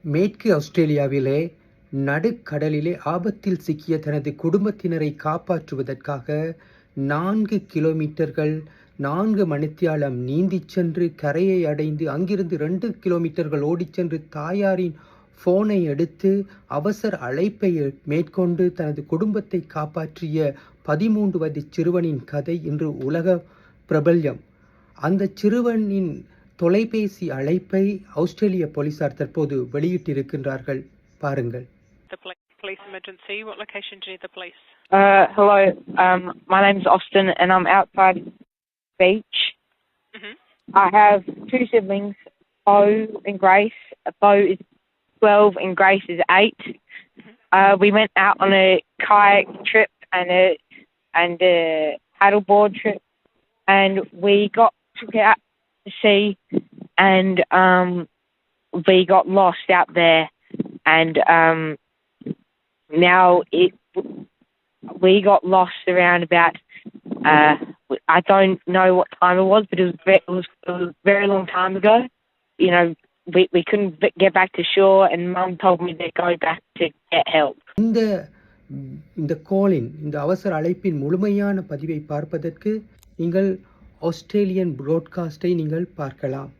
மேற்கு ஆஸ்திரேலியாவிலே நடுக்கடலிலே ஆபத்தில் சிக்கிய தனது குடும்பத்தினரை காப்பாற்றுவதற்காக 4 கிலோமீட்டர்கள் 4 மணித்தியாலம் நீந்திச் சென்று கரையை அடைந்து அங்கிருந்து 2 கிலோமீட்டர்கள் ஓடிச் சென்று தாயாரின் போனை எடுத்து அவசர அழைப்பை மேற்கொண்டு தனது குடும்பத்தை காப்பாற்றிய 13 வயது சிறுவனின் கதை இன்று உலக பிரபல்யம். அந்த சிறுவனின் தொலைபேசி அழைப்பை ஆஸ்திரேலிய போலீசார் தற்போது வெளியிட்டிருக்கின்றார்கள். பாருங்கள். The police emergency. What location do you need the police? Hello. My name's Austin, and I'm outside beach. Mm-hmm. I have 2 siblings, Bo and Grace. Bo is 12 and Grace is 8. Mm-hmm. We went out on a kayak trip and a paddleboard trip, and we got took out to sea, and we got lost out there, and now we got lost around about I don't know what time it was, but it was a very long time ago. You know, we couldn't get back to shore, and Mum told me to go back to get help. இந்த கோலின் இந்த அவசர அழைப்பின் முழுமையான பதிவை பார்ப்பதற்கு நீங்கள் Australian புரோட்காஸ்டை நீங்கள் பார்க்கலாம்.